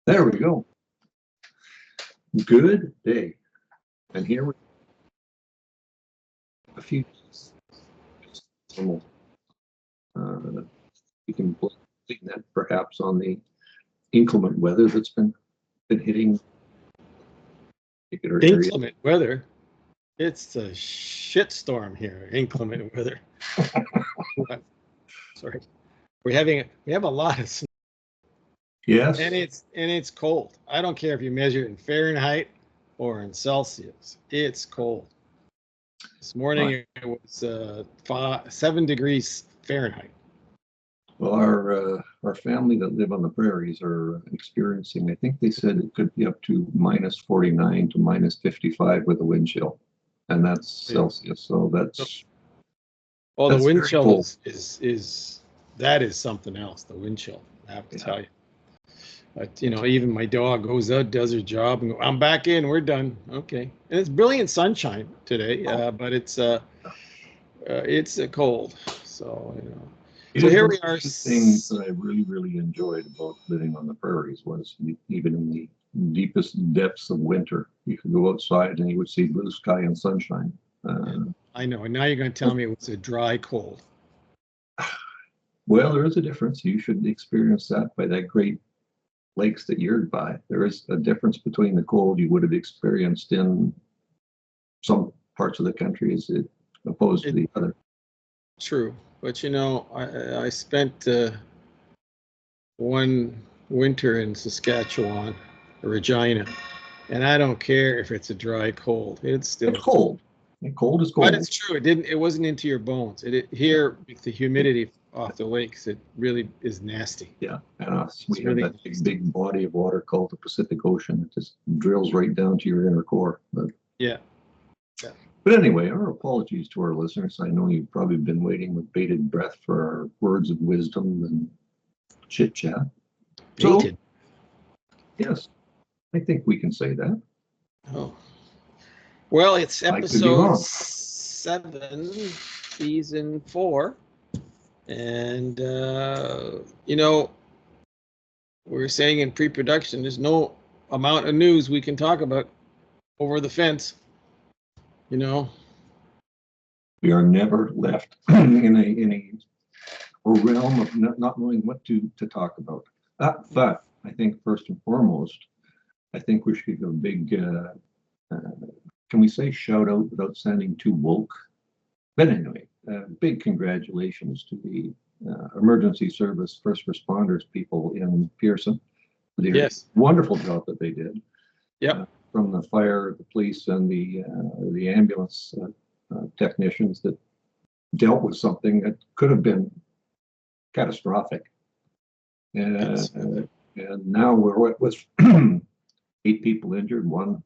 There we go. Good day. And here we a few normal. You can blame that perhaps on the inclement weather that's been hitting particular areas. Inclement weather. It's a shitstorm here. Inclement weather. Sorry, we have a lot of snow. Yes. And it's cold. I don't care if you measure it in Fahrenheit or in Celsius. It's cold. This morning it was 7 degrees Fahrenheit. Well, our family that live on the prairies are experiencing, I think they said it could be up to -49 to -55 with a wind chill. And that's Celsius. So that's well, the wind chill cold. is that is something else, the wind chill, I have to tell you. But even my dog goes out, does her job, and I'm back in, we're done. Okay. And it's brilliant sunshine today, but it's cold. So so here we are. Things that I really, really enjoyed about living on the prairies was even in the deepest depths of winter, you could go outside and you would see blue sky and sunshine. I know. And now you're going to tell me it was a dry cold. Well, there is a difference. You should experience that by that great lakes that you're by. There is a difference between the cold you would have experienced in some parts of the country as opposed to the other. True. But I spent one winter in Saskatchewan, Regina, and I don't care if it's a dry cold. It's still cold. Cold is cold. But it's true. It wasn't into your bones. Here with the humidity off the lakes, it really is nasty. Yeah, and we have that big body of water called the Pacific Ocean. It just drills right down to your inner core. But But anyway, our apologies to our listeners. I know you've probably been waiting with bated breath for our words of wisdom and chit chat. Bated. Yes, I think we can say that. Oh. Well, it's episode 7, season 4. And, we're saying in pre-production, there's no amount of news we can talk about over the fence. We are never left in a realm of not knowing what to talk about. But I think first and foremost, I think we should give a big, can we say shout out without sounding too woke? But anyway, big congratulations to the emergency service first responders people in Pearson. The wonderful job that they did. Yep. From the fire, the police, and the ambulance technicians that dealt with something that could have been catastrophic. And now we're with 8 people injured, one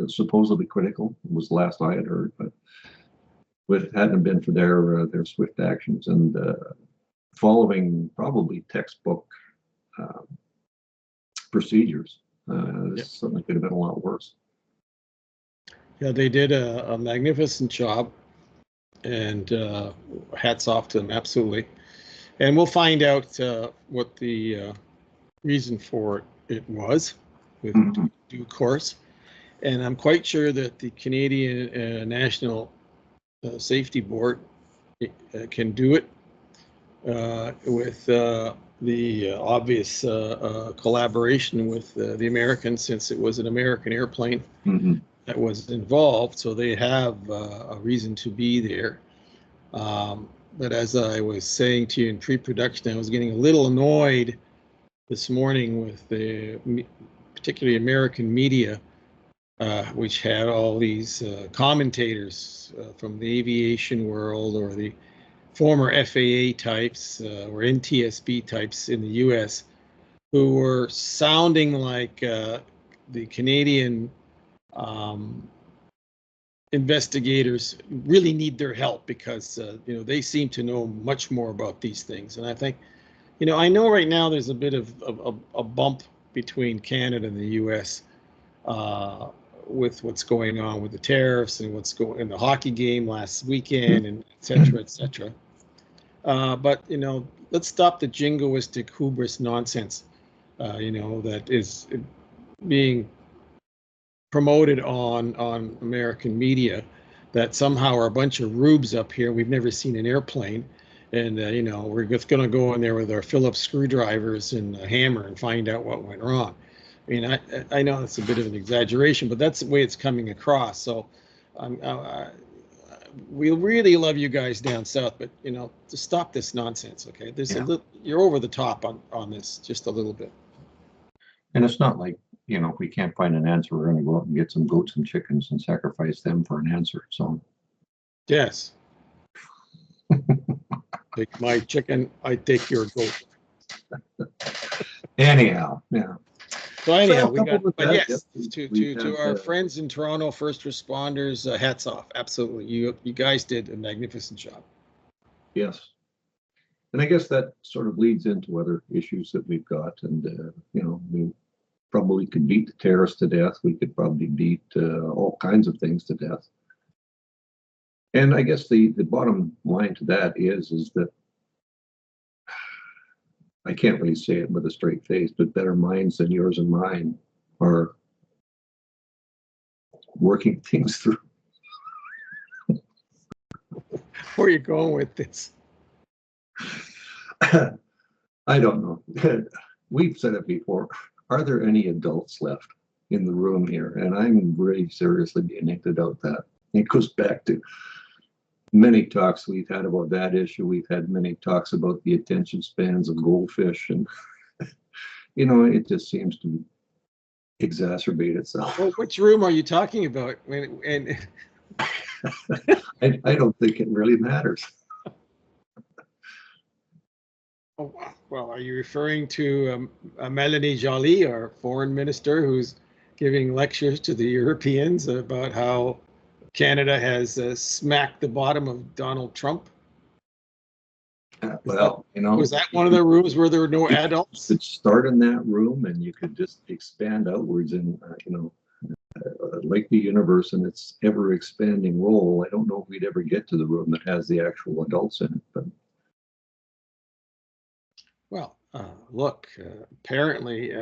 supposedly critical, was the last I had heard, but if it hadn't been for their swift actions and following probably textbook procedures, something could have been a lot worse. Yeah, they did a magnificent job, and hats off to them, absolutely. And we'll find out what the reason for it was with due course. And I'm quite sure that the Canadian National Safety Board can do it with the obvious collaboration with the Americans, since it was an American airplane that was involved. So they have a reason to be there. But as I was saying to you in pre-production, I was getting a little annoyed this morning with the particularly American media, which had all these commentators from the aviation world or the former FAA types or NTSB types in the U.S. who were sounding like the Canadian investigators really need their help because they seem to know much more about these things. And I think, I know right now there's a bit of a bump between Canada and the U.S. With what's going on with the tariffs and what's going in the hockey game last weekend, and et cetera, et cetera. But let's stop the jingoistic hubris nonsense. That is being promoted on American media, that somehow are a bunch of rubes up here. We've never seen an airplane, and we're just going to go in there with our Phillips screwdrivers and a hammer and find out what went wrong. I mean, I know that's a bit of an exaggeration, but that's the way it's coming across. So, we really love you guys down south, but to stop this nonsense, okay? There's you're over the top on this just a little bit. And it's not like, if we can't find an answer, we're going to go out and get some goats and chickens and sacrifice them for an answer. So, yes. Take my chicken, I take your goat. Anyhow, yeah. So anyhow, we got, but yes, to our friends in Toronto, first responders, hats off. Absolutely. You guys did a magnificent job. Yes. And I guess that sort of leads into other issues that we've got. And, we probably could beat the terrorists to death. We could probably beat all kinds of things to death. And I guess the bottom line to that is that I can't really say it with a straight face, but better minds than yours and mine are working things through. Where are you going with this? I don't know. We've said it before. Are there any adults left in the room here? And I'm really seriously beginning to doubt that. It goes back to many talks we've had about that issue. We've had many talks about the attention spans of goldfish, and it just seems to exacerbate itself. Well, which room are you talking about? And I don't think it really matters. Oh, well, are you referring to Melanie Joly, our foreign minister, who's giving lectures to the Europeans about how Canada has smacked the bottom of Donald Trump? Was that one of the rooms where there were no adults? You could start in that room, and you could just expand outwards, and like the universe and its ever-expanding role. I don't know if we'd ever get to the room that has the actual adults in it, but. Well, look, apparently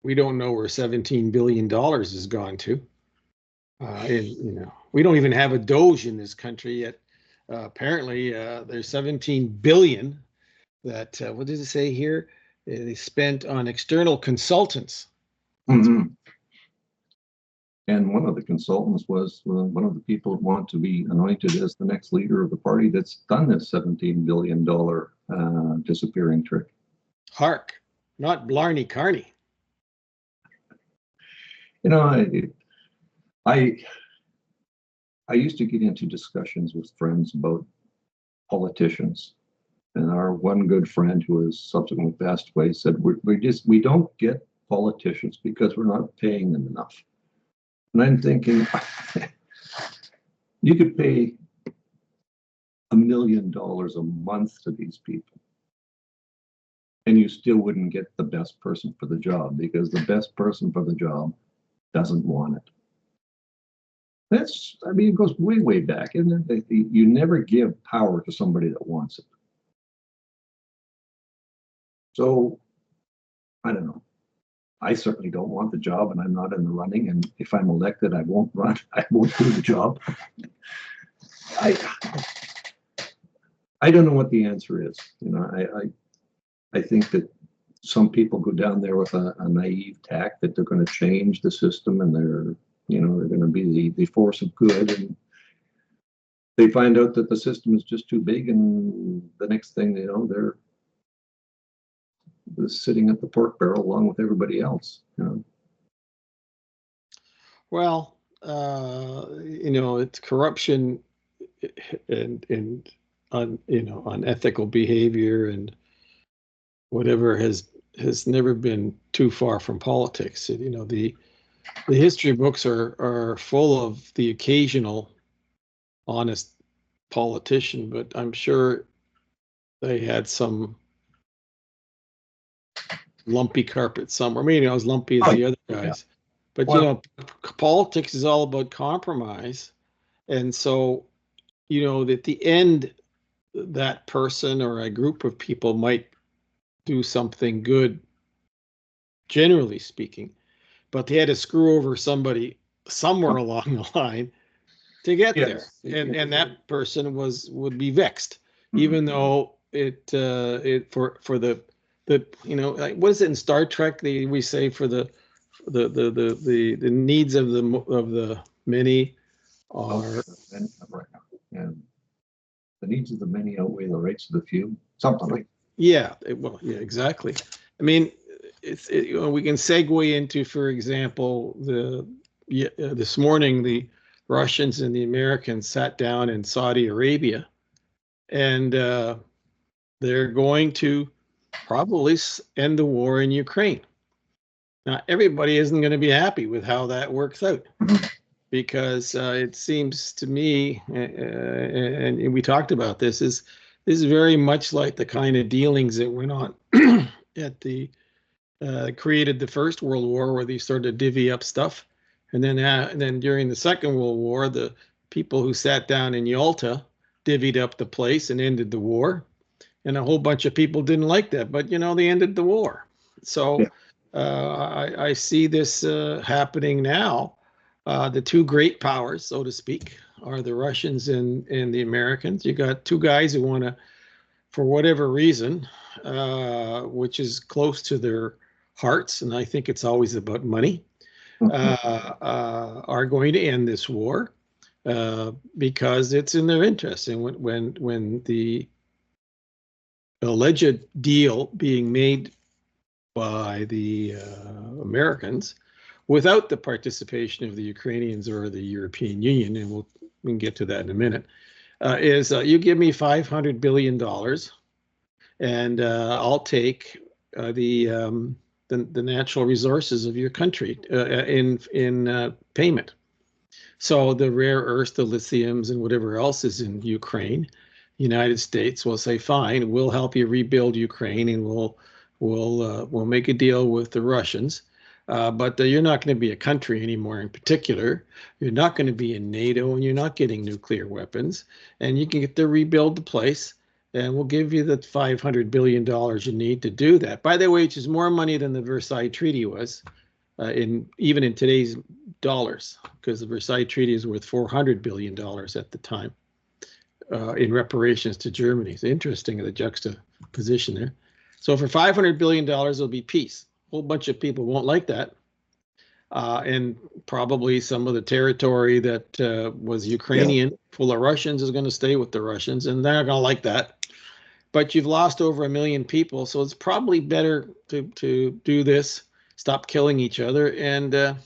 we don't know where $17 billion has gone to. We don't even have a Doge in this country yet. Apparently, there's 17 billion that, what does it say here? They spent on external consultants. Mm-hmm. And one of the consultants was one of the people who want to be anointed as the next leader of the party that's done this $17 billion disappearing trick. Hark, not Blarney Carney. I used to get into discussions with friends about politicians. And our one good friend, who has subsequently passed away, said, we don't get politicians because we're not paying them enough. And I'm thinking, you could pay $1 million a month to these people, and you still wouldn't get the best person for the job, because the best person for the job doesn't want it. It goes way, way back, isn't it? You never give power to somebody that wants it. So, I don't know. I certainly don't want the job, and I'm not in the running. And if I'm elected, I won't run. I won't do the job. I don't know what the answer is. I think that some people go down there with a naive tack that they're going to change the system, and they're going to be the force of good, and they find out that the system is just too big, and the next thing they know, they're sitting at the pork barrel along with everybody else. Well, it's corruption and unethical behavior and whatever has never been too far from politics. The history books are full of the occasional honest politician, but I'm sure they had some lumpy carpet somewhere. Maybe not as lumpy as the other guys. Yeah. But politics is all about compromise, and so at the end, that person or a group of people might do something good, generally speaking, but they had to screw over somebody somewhere along the line to get there, Yes. and that person would be vexed, even though it for the like, what is it in Star Trek? We say for the needs of the many are Right. And the needs of the many outweigh the rights of the few. Something like. yeah, well, yeah, exactly. I mean, we can segue into, for example, this morning the Russians and the Americans sat down in Saudi Arabia, and they're going to probably end the war in Ukraine. Now, everybody isn't going to be happy with how that works out, because it seems to me, and we talked about this, is very much like the kind of dealings that went on at the created the First World War, where they started to divvy up stuff, and then during the Second World War, the people who sat down in Yalta divvied up the place and ended the war, and a whole bunch of people didn't like that, but they ended the war. So I see this happening now. The two great powers, so to speak, are the Russians and the Americans. You got two guys who want to, for whatever reason, which is close to their hearts, and I think it's always about money, are going to end this war because it's in their interest. And when the alleged deal being made by the Americans without the participation of the Ukrainians or the European Union, and we can get to that in a minute, is you give me $500 billion and I'll take the natural resources of your country in payment. So the rare earths, the lithiums, and whatever else is in Ukraine, United States will say, "Fine, we'll help you rebuild Ukraine, and we'll make a deal with the Russians." But you're not going to be a country anymore. In particular, you're not going to be in NATO, and you're not getting nuclear weapons, and you can get to rebuild the place. And we'll give you the $500 billion you need to do that. By the way, which is more money than the Versailles Treaty was, even in today's dollars, because the Versailles Treaty is worth $400 billion at the time in reparations to Germany. It's interesting, the juxtaposition there. So for $500 billion, there'll be peace. A whole bunch of people won't like that. And probably some of the territory that was Ukrainian, full of Russians, is going to stay with the Russians, and they're not going to like that. But you've lost over 1 million people, so it's probably better to do this, stop killing each other, and the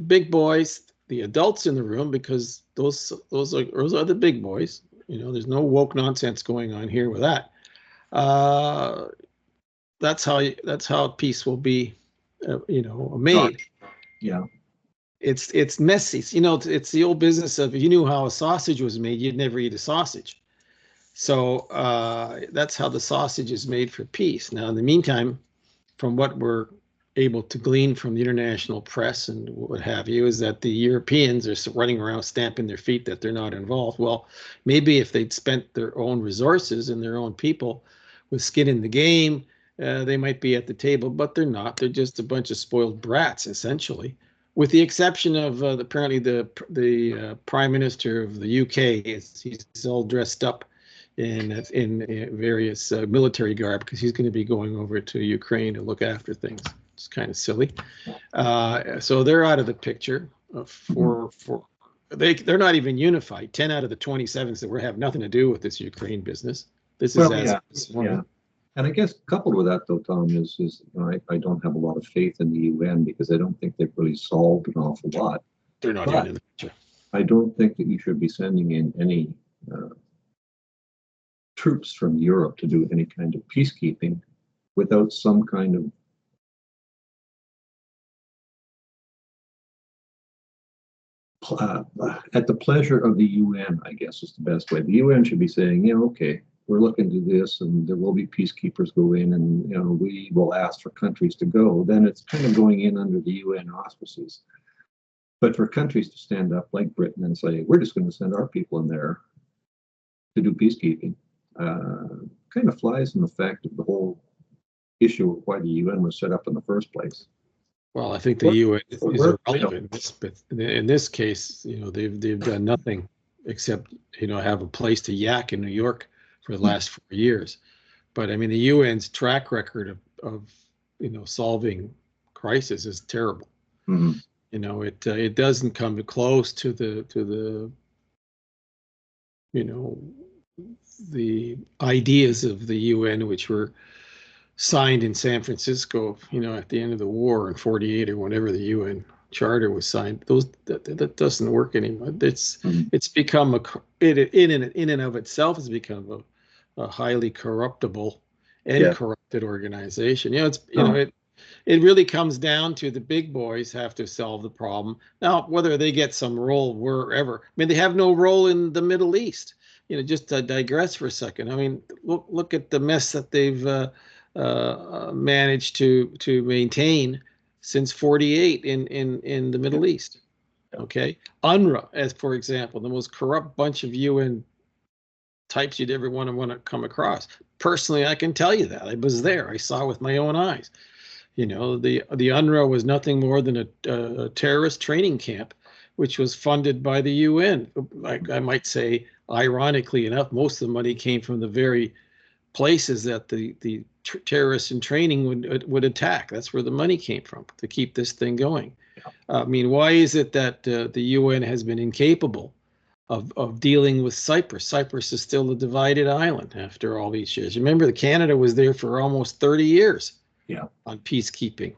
big boys, the adults in the room, because those are the big boys. There's no woke nonsense going on here with that. That's how peace will be, made. Yeah. It's messy. It's the old business of, if you knew how a sausage was made, you'd never eat a sausage. So that's how the sausage is made for peace. Now, in the meantime, from what we're able to glean from the international press and what have you, is that the Europeans are running around stamping their feet that they're not involved. Well, maybe if they'd spent their own resources and their own people with skin in the game, they might be at the table, but they're not. They're just a bunch of spoiled brats, essentially, with the exception of apparently the Prime Minister of the UK. He's all dressed up in various military garb, because he's going to be going over to Ukraine to look after things. It's kind of silly. So they're out of the picture. They're not even unified. 10 out of the 27 that have nothing to do with this Ukraine business. This is yeah. And I guess coupled with that, though, Tom, is I don't have a lot of faith in the UN, because I don't think they've really solved an awful lot. They're not even in the picture. I don't think that you should be sending in any troops from Europe to do any kind of peacekeeping without some kind of at the pleasure of the UN, I guess is the best way. The UN should be saying, okay, we're looking to this, and there will be peacekeepers go in, and we will ask for countries to go. Then it's kind of going in under the UN auspices. But for countries to stand up like Britain and say, we're just going to send our people in there to do peacekeeping, kind of flies in the fact of the whole issue of why the UN was set up in the first place. Well, I think the UN is We're- irrelevant. But in this case, they've done nothing except have a place to yak in New York for the last 4 years. But I mean, the UN's track record of solving crisis is terrible. Mhm. It doesn't come close to the the ideas of the UN, which were signed in San Francisco, at the end of the war in '48 or whenever the UN Charter was signed. That doesn't work anymore. It's become in and of itself has become a highly corruptible and corrupted organization. It really comes down to the big boys have to solve the problem. Now, whether they get some role wherever, I mean, they have no role in the Middle East. Just to digress for a second. I mean, look at the mess that they've managed to maintain since '48 in the Middle East. Okay, UNRWA, as for example, the most corrupt bunch of UN types you'd ever want to come across. Personally, I can tell you that I was there. I saw with my own eyes. The UNRWA was nothing more than a terrorist training camp, which was funded by the UN. I might say, ironically enough, most of the money came from the very places that the terrorists in training would attack. That's where the money came from to keep this thing going. I mean, why is it that the UN has been incapable of dealing with Cyprus? Cyprus is still a divided island after all these years. Remember, Canada was there for almost 30 years. On peacekeeping,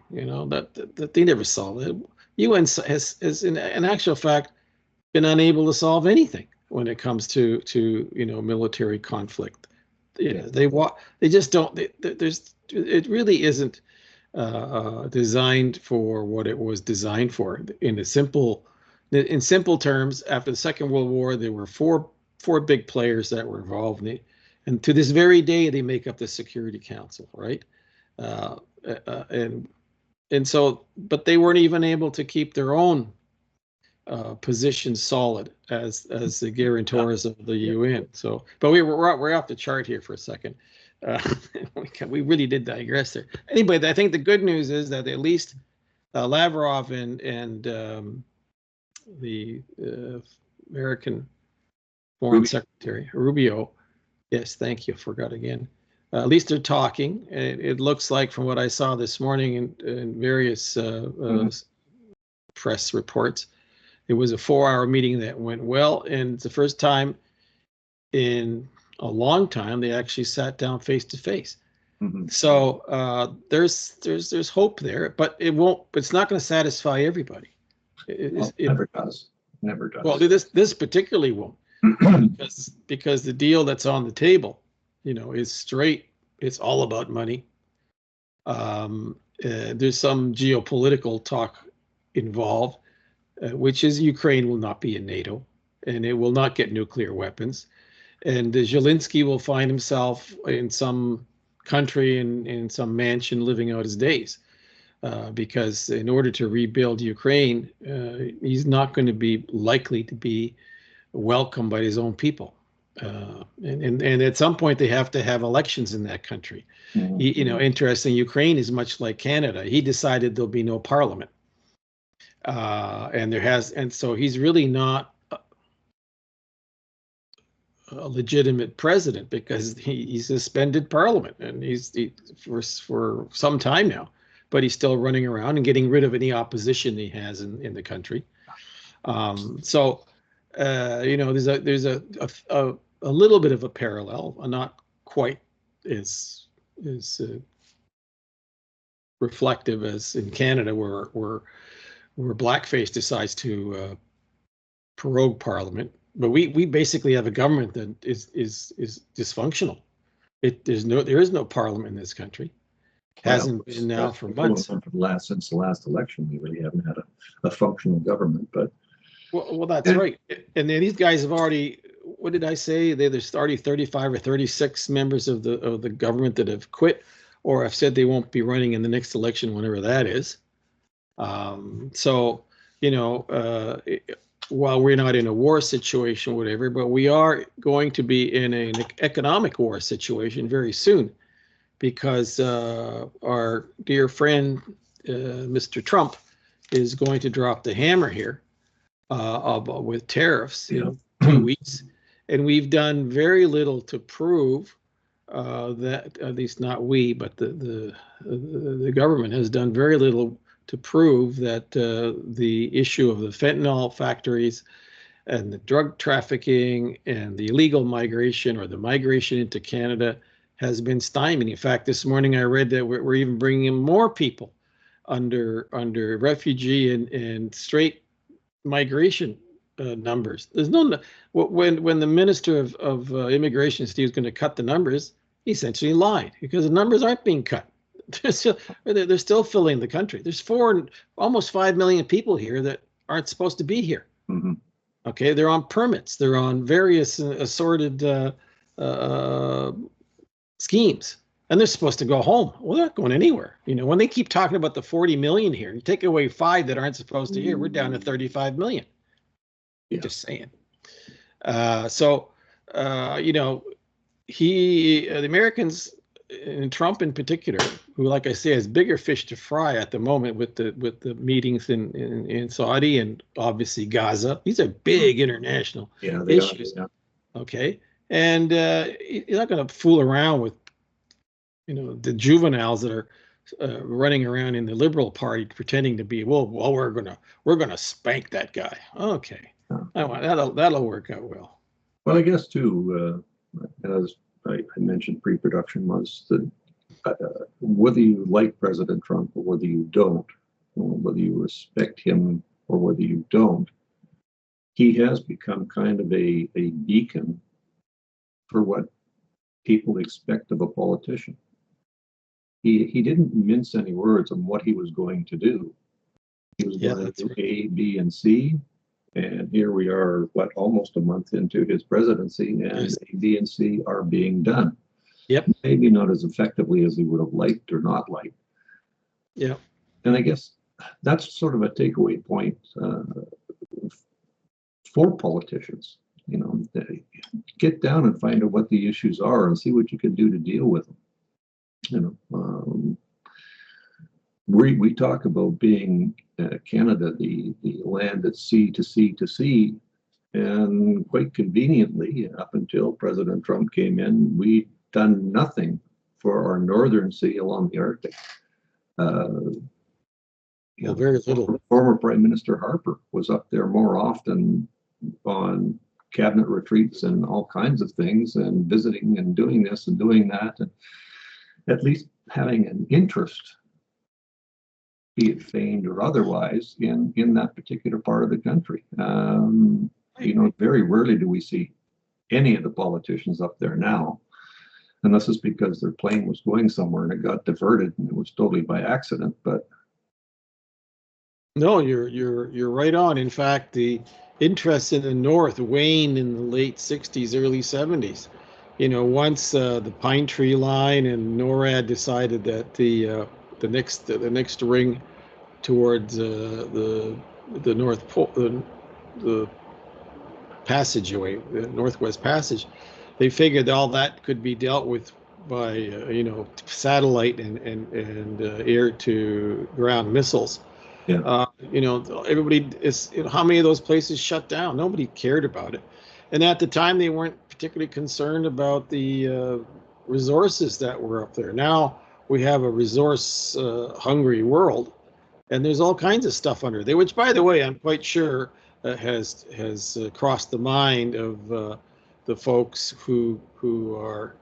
that they never solved it. UN has in actual fact been unable to solve anything when it comes to military conflict. They just don't. It really isn't designed for what it was designed for. In simple terms, after the Second World War, there were four big players that were involved in it, and to this very day, they make up the Security Council, right? And so, but they weren't even able to keep their own position solid as the guarantors of the UN. So, but we're off the chart here for a second. We really did digress there. Anyway, I think the good news is that at least Lavrov and the American Foreign Secretary Rubio. Yes, thank you. Forgot again. At least they're talking. It looks like, from what I saw this morning in various press reports, it was a 4-hour meeting that went well, and it's the first time in a long time they actually sat down face to face. So there's hope there, but it won't. It's not going to satisfy everybody. It never does. Never does. Well, this particularly won't, because the deal that's on the table, is straight. It's all about money. There's some geopolitical talk involved, which is Ukraine will not be in NATO, and it will not get nuclear weapons. And Zelensky will find himself in some country in some mansion living out his days, because in order to rebuild Ukraine, he's not going to be likely to be welcomed by his own people. And at some point they have to have elections in that country. Interesting. Ukraine is much like Canada. He decided there'll be no parliament, and so he's really not a legitimate president, because he suspended parliament, and he's for some time now, but he's still running around and getting rid of any opposition he has in the country. So there's a little bit of a parallel, not quite as reflective as in Canada, where blackface decides to prorogue Parliament. But we basically have a government that is dysfunctional. There is no Parliament in this country. Hasn't been now for months. Since the last election, we really haven't had a functional government. But well, that's right. And then these guys have already. What did I say? There's already 35 or 36 members of the government that have quit, or have said they won't be running in the next election, whenever that is. So while we're not in a war situation, whatever, but we are going to be in an economic war situation very soon, because our dear friend, Mr. Trump, is going to drop the hammer here with tariffs in 2 weeks. And we've done very little to prove that, at least not we, but the government has done very little to prove that the issue of the fentanyl factories and the drug trafficking and the illegal migration, or the migration into Canada, has been stymied. In fact, this morning I read that we're even bringing in more people under refugee and straight migration numbers. There's no, when the Minister of Immigration, Steve's going to cut the numbers, he essentially lied, because the numbers aren't being cut. They're still filling the country. There's almost 5 million people here that aren't supposed to be here. Mm-hmm. Okay, they're on permits. They're on various assorted schemes, and they're supposed to go home. Well, they're not going anywhere. You know, when they keep talking about the 40 million here, you take away 5 that aren't supposed to here, we're down to 35 million. Yeah. Just saying. You know, the Americans, and Trump in particular, who, like I say, has bigger fish to fry at the moment with the meetings in Saudi and obviously Gaza. These are big international issues. Yeah. Okay, and you're not going to fool around with, you know, the juveniles that are running around in the Liberal Party pretending to be, well, we're gonna spank that guy. Okay, that'll work out well. Well, I guess too, as I mentioned, pre-production was that whether you like President Trump or whether you don't, or whether you respect him or whether you don't, he has become kind of a beacon for what people expect of a politician. He didn't mince any words on what he was going to do. He was going to do A, B, and C. And here we are, almost a month into his presidency, and A, B, and C are being done. Yep. Maybe not as effectively as he would have liked or not liked. Yeah. And I guess that's sort of a takeaway point for politicians. You know, get down and find out what the issues are and see what you can do to deal with them. You know, we talk about being Canada, the land that's sea to sea to sea, and quite conveniently, up until President Trump came in, we'd done nothing for our northern sea along the Arctic. Very little. Former Prime Minister Harper was up there more often on cabinet retreats and all kinds of things, and visiting and doing this and doing that, and at least having an interest, be it feigned or otherwise, in that particular part of the country. You know, very rarely do we see any of the politicians up there now, unless it's because their plane was going somewhere and it got diverted, and it was totally by accident. But no, you're right on. In fact, the interest in the North waned in the late 60s, early 70s. You know, once the Pine Tree Line and NORAD decided that the next ring towards the North Pole, the passageway, the Northwest Passage, they figured all that could be dealt with by you know, satellite and air to ground missiles. yeah. You know, everybody is, you know, how many of those places shut down? Nobody cared about it. And at the time, they weren't particularly concerned about the resources that were up there. Now we have a resource hungry world, and there's all kinds of stuff under there, which, by the way, I'm quite sure has crossed the mind of the folks who are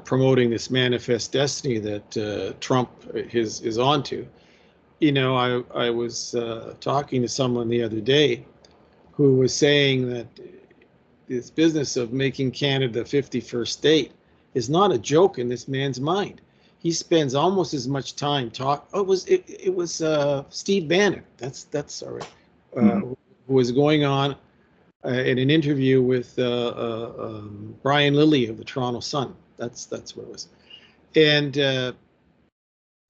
promoting this manifest destiny that Trump is onto. You know, I was talking to someone the other day who was saying that this business of making Canada 51st state is not a joke in this man's mind. He spends almost as much time it was Steve Bannon. That's all right. Who was going on in an interview with Brian Lilly of the Toronto Sun. That's what it was. And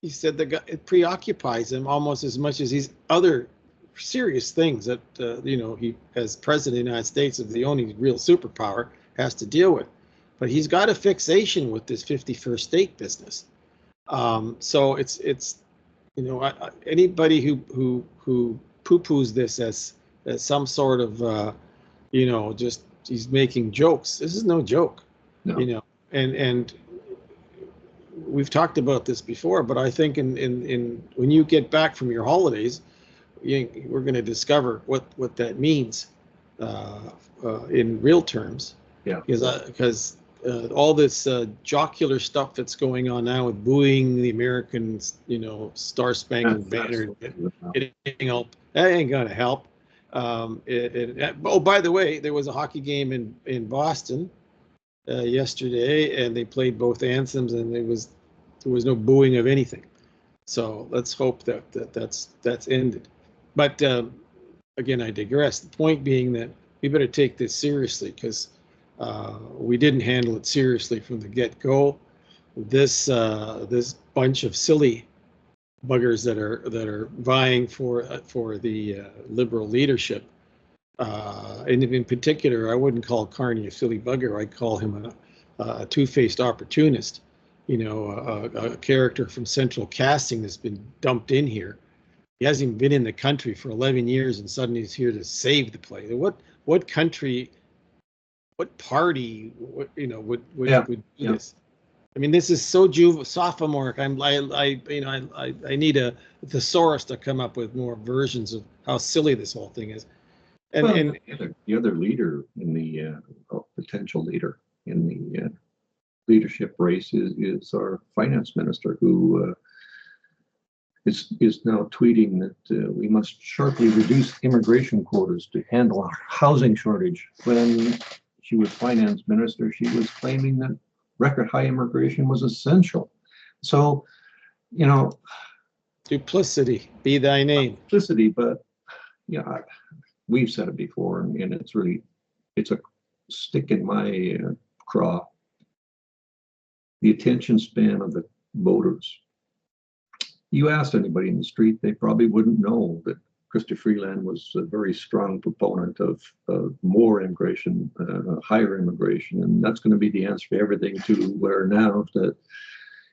he said it preoccupies him almost as much as these other serious things that he, as president of the United States, is the only real superpower, has to deal with. But he's got a fixation with this 51st state business. So it's anybody who poo-poos this as some sort of just he's making jokes. This is no joke. No. And we've talked about this before, but I think in when you get back from your holidays, we're going to discover what that means in real terms. Yeah. Because all this jocular stuff that's going on now with booing the American, Star Spangled Banner, it ain't going to help. Oh, by the way, there was a hockey game in Boston yesterday, and they played both anthems, and there was no booing of anything. So let's hope that's ended. But again, I digress. The point being that we better take this seriously, because we didn't handle it seriously from the get-go. This bunch of silly buggers that are vying for the Liberal leadership. And in particular, I wouldn't call Carney a silly bugger. I'd call him a two-faced opportunist. A character from Central Casting that's been dumped in here. He hasn't even been in the country for 11 years, and suddenly he's here to save the place. What country, what party, would do this? I mean, this is so sophomoric. I need a thesaurus to come up with more versions of how silly this whole thing is. And the other leader in the potential leader in the leadership race is our finance minister, who is now tweeting that we must sharply reduce immigration quotas to handle our housing shortage. When she was finance minister, she was claiming that record high immigration was essential. So, duplicity be thy name. Duplicity, but we've said it before, and it's a stick in my craw. The attention span of the voters. You asked anybody in the street, they probably wouldn't know that Krista Freeland was a very strong proponent of more immigration, higher immigration, and that's going to be the answer to everything, to where now that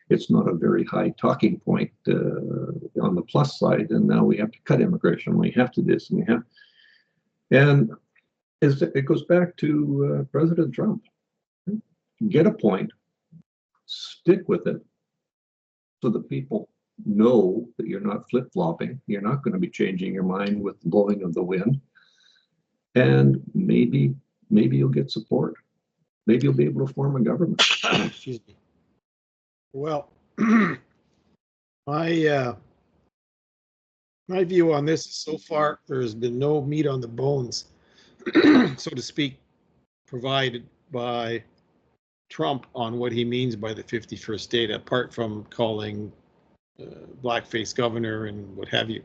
it's not a very high talking point on the plus side, and now we have to cut immigration, we have to this, and we have, and it goes back to President Trump. Get a point, stick with it, so that people know that you're not flip-flopping, you're not going to be changing your mind with the blowing of the wind, and maybe you'll get support. Maybe you'll be able to form a government. Excuse me. Well, my view on this is, so far there's been no meat on the bones, so to speak, provided by Trump on what he means by the 51st state, apart from calling blackface governor and what have you.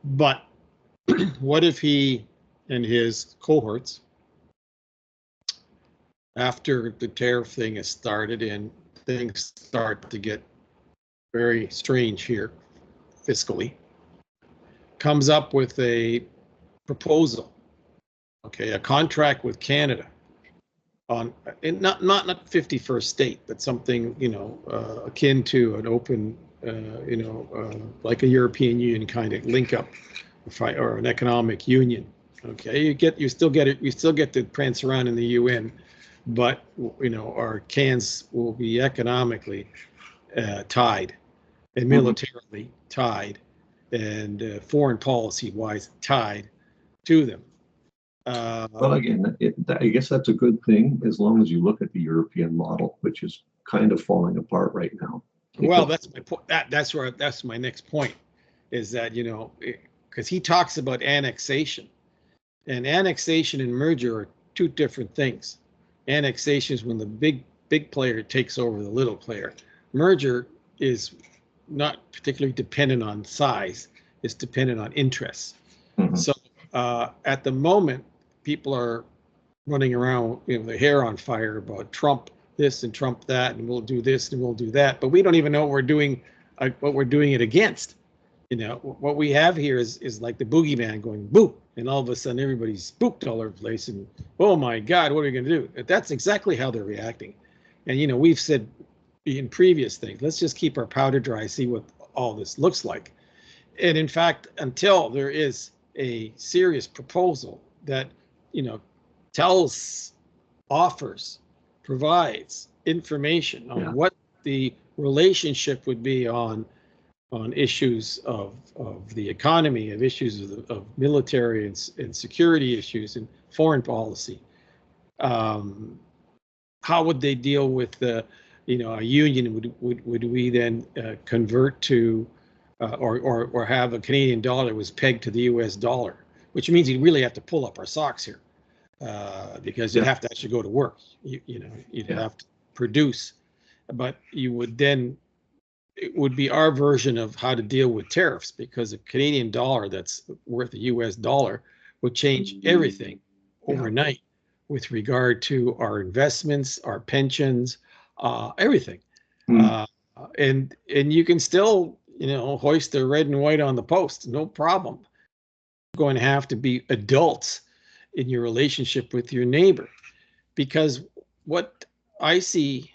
But what if he and his cohorts, after the tariff thing has started and things start to get very strange here fiscally, comes up with a proposal, a contract with Canada on, and not 51st state, but something akin to an open like a European Union kind of link up, or an economic union. You still get to prance around in the UN, but our cans will be economically tied, and militarily tied, and foreign policy wise tied to them. Well, again, I guess that's a good thing, as long as you look at the European model, which is kind of falling apart right now. Well, that's my point. That's my next point, is that because he talks about annexation, and annexation and merger are two different things. Annexation is when the big player takes over the little player. Merger is not particularly dependent on size; it's dependent on interests. Mm-hmm. So at the moment, people are running around with their hair on fire about Trump this and Trump that, and we'll do this and we'll do that, but we don't even know what we're doing it against. You know, what we have here is like the boogeyman going boop, and all of a sudden everybody's spooked all over the place, and oh my God, what are we going to do? That's exactly how they're reacting. And you know, we've said in previous things, let's just keep our powder dry, see what all this looks like. And in fact, until there is a serious proposal that, you know, tells, offers, provides information on what the relationship would be on issues of the economy, of issues of military and security issues and foreign policy. How would they deal with the, you know, a union? Would we then convert to or have a Canadian dollar that was pegged to the US dollar, which means you really have to pull up our socks here because you'd have to actually go to work. You know, you'd have to produce, but you would then, it would be our version of how to deal with tariffs, because a Canadian dollar that's worth a US dollar would change everything overnight with regard to our investments, our pensions, everything. And you can still, you know, hoist the red and white on the post, no problem. You're going to have to be adults in your relationship with your neighbor, because what I see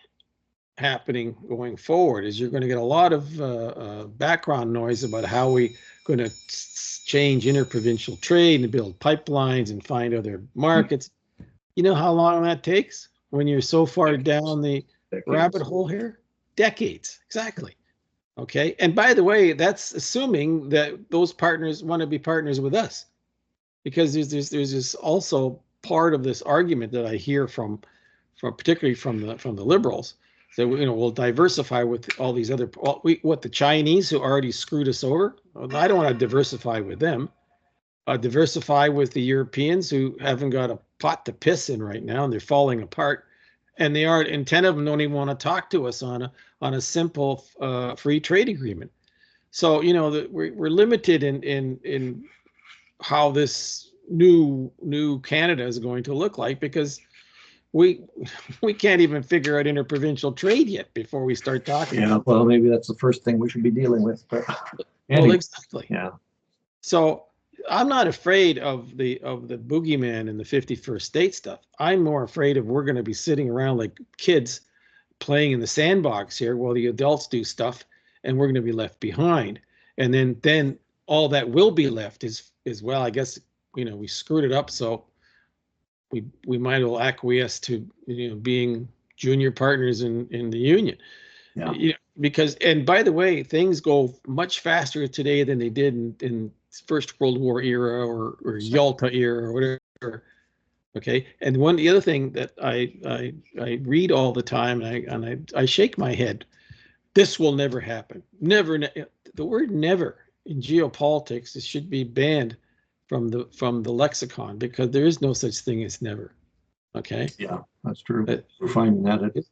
happening going forward is you're going to get a lot of background noise about how we going to change interprovincial trade and build pipelines and find other markets. You know how long that takes when you're so far down the rabbit hole here? Decades, exactly. Okay, and by the way, that's assuming that those partners want to be partners with us, because there's this also part of this argument that I hear from particularly from the liberals. So, you know, we'll diversify with all these other, what the Chinese who already screwed us over. I don't want to diversify with them. Diversify with the Europeans who haven't got a pot to piss in right now, and they're falling apart. And they aren't, and 10 of them don't even want to talk to us on a simple free trade agreement. So, you know, we're limited in how this new Canada is going to look like, because we can't even figure out interprovincial trade yet before we start talking. Yeah, well, maybe that's the first thing we should be dealing with. But anyway, well, exactly. Yeah. So I'm not afraid of the boogeyman and the 51st state stuff. I'm more afraid of we're going to be sitting around like kids playing in the sandbox here while the adults do stuff, and we're going to be left behind. And then all that will be left is well, I guess, you know, we screwed it up, so we might well acquiesce to, you know, being junior partners in the union. Yeah. You know, because, and by the way, things go much faster today than they did in First World War era or Yalta era or whatever. Okay, and the other thing that I read all the time, and I shake my head. This will never happen. Never. The word "never" in geopolitics, it should be banned from the lexicon, because there is no such thing as never. Okay. Yeah, that's true. We're finding that it's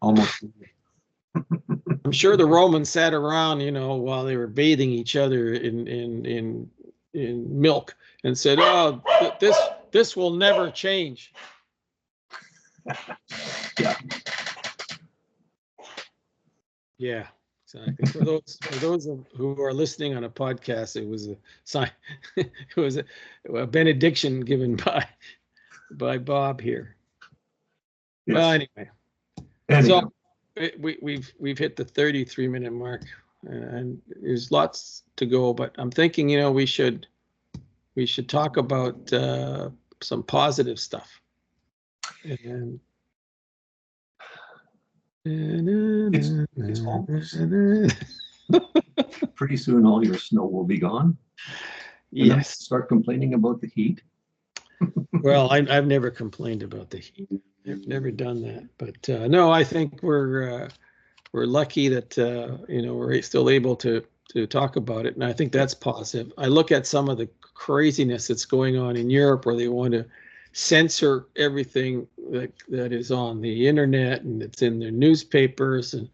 almost. I'm sure the Romans sat around, you know, while they were bathing each other in milk and said, "Oh, this will never change." Yeah. Yeah, exactly. For those who are listening on a podcast, it was a sign. It was a benediction given by Bob here. Yes. Well, anyway. Anyhow. So we've hit the 33-minute mark, and there's lots to go. But I'm thinking, you know, we should talk about some positive stuff. And it's almost. Pretty soon all your snow will be gone. Yes. Start complaining about the heat. Well, I've never complained about the heat. I've never done that. But no, I think we're lucky that you know, we're still able to talk about it, and I think that's positive. I look at some of the craziness that's going on in Europe, where they want to censor everything that is on the internet and it's in their newspapers, and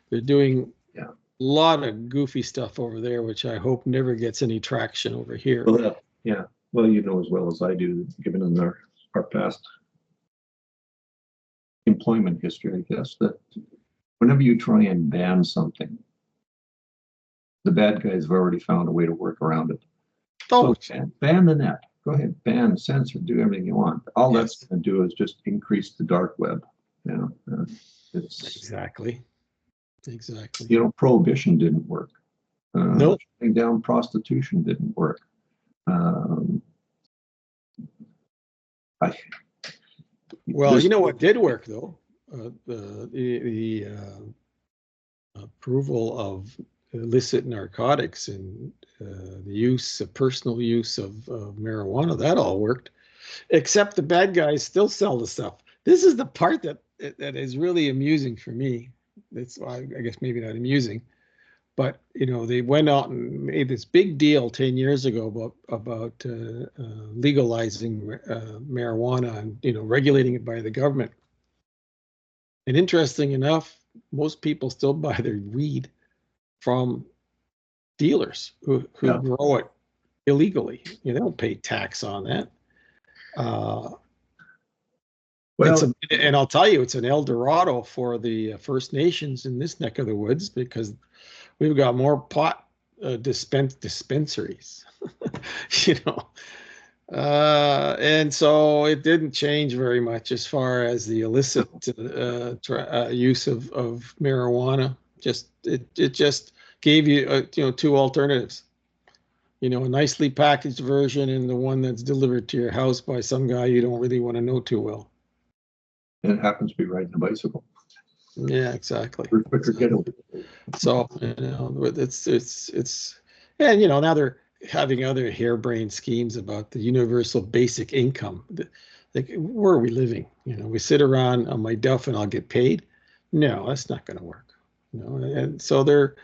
they're doing a lot of goofy stuff over there, which I hope never gets any traction over here. Well, yeah. Well, you know as well as I do, given our past employment history, I guess, that whenever you try and ban something, The bad guys have already found a way to work around it. Oh, So ban the net. Go ahead, ban, censor, do everything you want. All yes. that's going to do is just increase the dark web. You know, it's Exactly. Exactly. you know, prohibition didn't work. Nope. Shutting down prostitution didn't work. Well, you know what did work though? The approval of illicit narcotics and the personal use of marijuana, that all worked. Except the bad guys still sell the stuff. This is the part that is really amusing for me. That's why I guess maybe not amusing, but you know they went out and made this big deal 10 years ago about legalizing marijuana and regulating it by the government. And interesting enough, most people still buy their weed from dealers who grow it illegally. They don't pay tax on that. Well, and I'll tell you, it's an El Dorado for the First Nations in this neck of the woods because we've got more pot dispensaries, and so it didn't change very much as far as the illicit use of marijuana. It just gave you two alternatives. A nicely packaged version and the one that's delivered to your house by some guy you don't really want to know too well. And it happens to be riding a bicycle. Yeah, exactly. Quicker getaway. So it's and now they're having other harebrained schemes about the universal basic income. Like, where are we living? We sit around on my duff and I'll get paid. No, that's not going to work. And so they're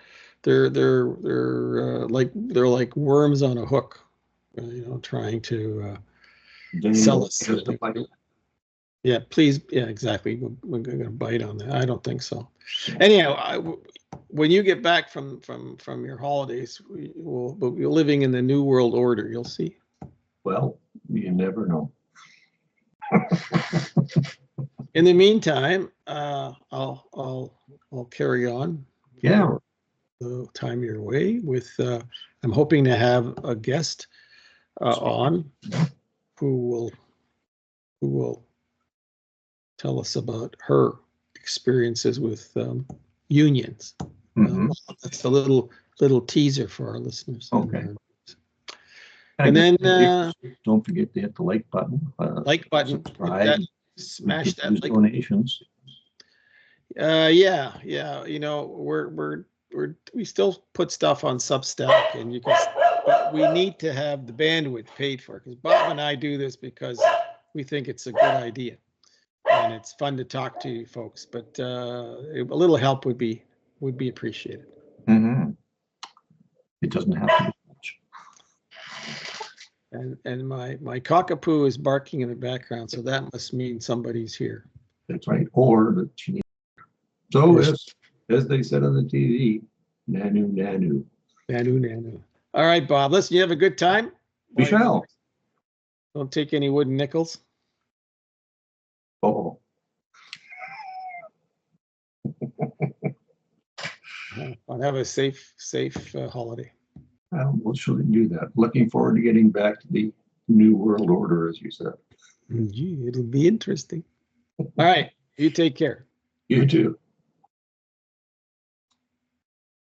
like worms on a hook, trying to sell us. Yeah, please. Yeah, exactly. We're going to bite on that. I don't think so. Anyhow, when you get back from your holidays, we'll be living in the new world order. You'll see. Well, you never know. In the meantime, I'll carry on. Yeah. The time your way with. I'm hoping to have a guest on who will tell us about her experiences with unions. Mm-hmm. That's a little teaser for our listeners. Okay. And then don't forget to hit the like button. Subscribe. Smash that like donations. Yeah. We still put stuff on Substack, and but we need to have the bandwidth paid for, because Bob and I do this because we think it's a good idea. And it's fun to talk to you folks, but a little help would be appreciated. Mm-hmm. It doesn't have to be much. And my cockapoo is barking in the background, so that must mean somebody's here. That's right. Or the chief. So as they said on the TV, nanu nanu. Nanu nanu. All right, Bob. Listen, you have a good time. We shall. Don't take any wooden nickels. Oh. I'll have a safe holiday. We'll surely do that. Looking forward to getting back to the new world order, as you said. Gee, it'll be interesting. All right. You take care. You too.